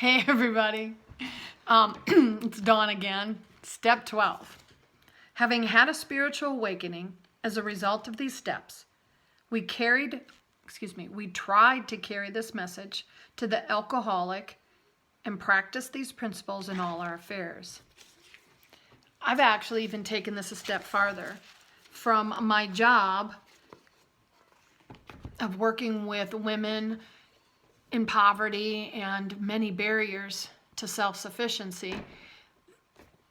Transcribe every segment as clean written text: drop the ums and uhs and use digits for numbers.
Hey everybody, it's Dawn again. Step 12. Having had a spiritual awakening as a result of these steps, we tried to carry this message to the alcoholic and practice these principles in all our affairs. I've actually even taken this a step farther. From my job of working with women in poverty and many barriers to self-sufficiency,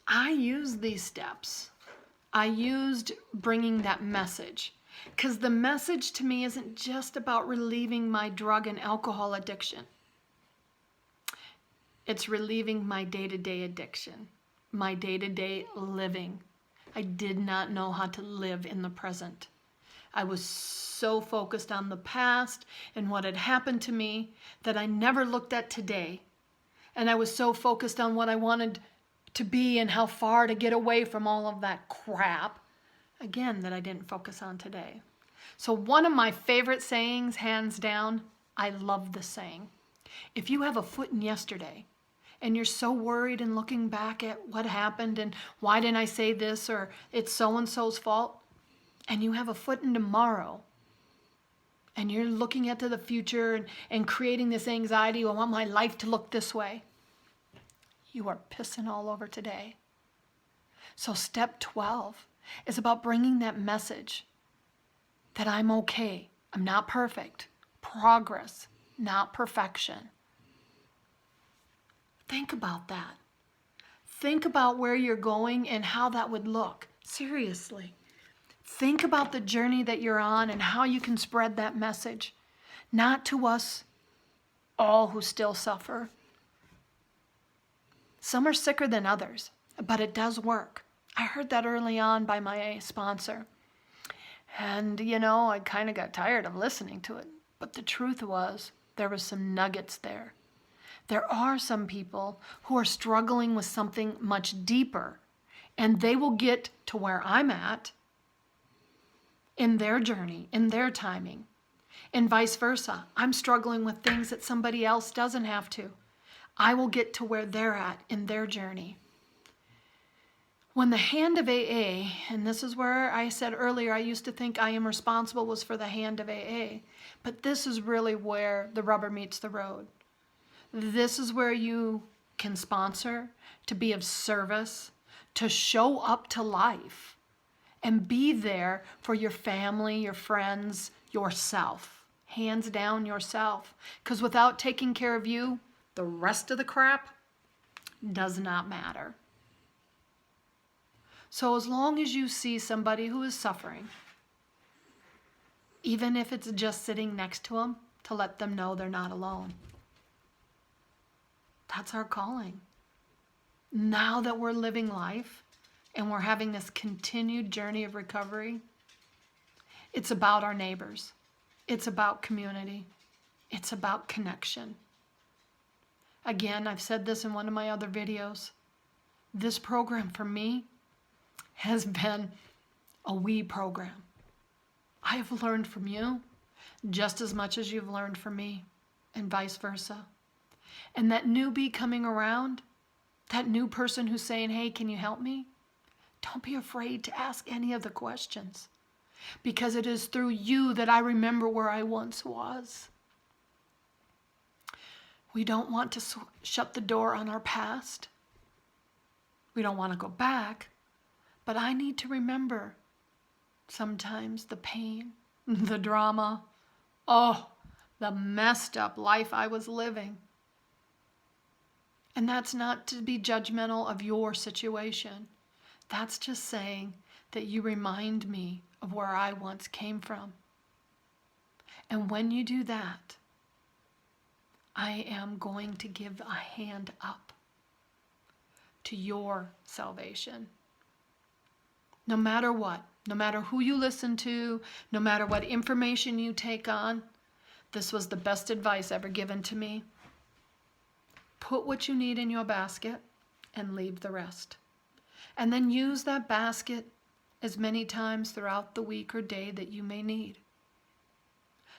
I used these steps. I used bringing that message, because the message to me isn't just about relieving my drug and alcohol addiction. It's relieving my day-to-day addiction, my day-to-day living. I did not know how to live in the present. I was so focused on the past and what had happened to me that I never looked at today. And I was so focused on what I wanted to be and how far to get away from all of that crap, again, that I didn't focus on today. So one of my favorite sayings, hands down, I love this saying. If you have a foot in yesterday and you're so worried and looking back at what happened and why didn't I say this, or it's so-and-so's fault, and you have a foot in tomorrow, and you're looking into the future and creating this anxiety, I want my life to look this way, you are pissing all over today. So step 12 is about bringing that message that I'm okay, I'm not perfect, progress, not perfection. Think about that. Think about where you're going and how that would look. Seriously. Think about the journey that you're on and how you can spread that message, not to us all who still suffer. Some are sicker than others, but it does work. I heard that early on by my sponsor. And, I kind of got tired of listening to it. But the truth was, there were some nuggets there. There are some people who are struggling with something much deeper, and they will get to where I'm at in their journey, in their timing, and vice versa. I'm struggling with things that somebody else doesn't have to. I will get to where they're at in their journey. When the hand of AA, and this is where I said earlier, I used to think I am responsible was for the hand of AA, but this is really where the rubber meets the road. This is where you can sponsor, to be of service, to show up to life, and be there for your family, your friends, yourself. Hands down, yourself. Because without taking care of you, the rest of the crap does not matter. So as long as you see somebody who is suffering, even if it's just sitting next to them, to let them know they're not alone. That's our calling. Now that we're living life and we're having this continued journey of recovery, it's about our neighbors. It's about community. It's about connection. Again, I've said this in one of my other videos. This program for me has been a we program. I have learned from you just as much as you've learned from me, and vice versa. And that newbie coming around, that new person who's saying, hey, can you help me? Don't be afraid to ask any of the questions, because it is through you that I remember where I once was. We don't want to shut the door on our past. We don't want to go back, but I need to remember sometimes the pain, the drama, the messed up life I was living. And that's not to be judgmental of your situation. That's just saying that you remind me of where I once came from. And when you do that, I am going to give a hand up to your salvation. No matter what, no matter who you listen to, no matter what information you take on, this was the best advice ever given to me. Put what you need in your basket and leave the rest. And then use that basket as many times throughout the week or day that you may need.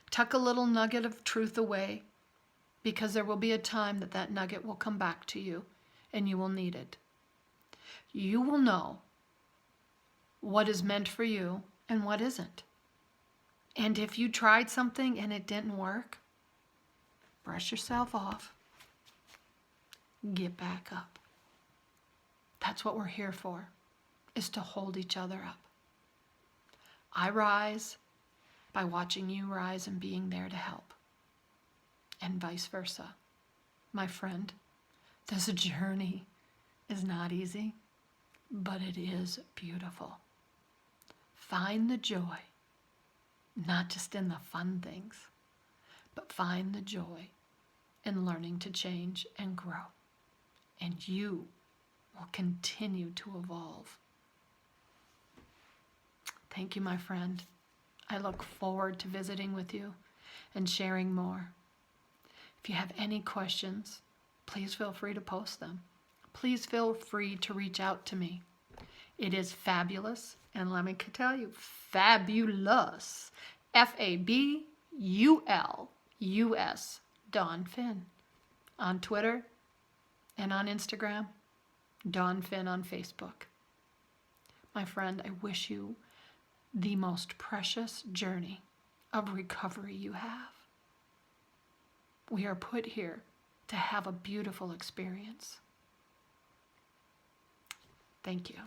Tuck a little nugget of truth away because there will be a time that that nugget will come back to you and you will need it. You will know what is meant for you and what isn't. And if you tried something and it didn't work, brush yourself off. Get back up. That's what we're here for, is to hold each other up. I rise by watching you rise and being there to help. And vice versa. My friend, this journey is not easy, but it is beautiful. Find the joy, not just in the fun things, but find the joy in learning to change and grow. And you will continue to evolve. Thank you, my friend. I look forward to visiting with you and sharing more. If you have any questions, please feel free to post them. Please feel free to reach out to me. It is fabulous, and let me tell you, fabulous. Fabulous, Dawn Finn. On Twitter and on Instagram, Dawn Finn on Facebook. My friend, I wish you the most precious journey of recovery you have. We are put here to have a beautiful experience. Thank you.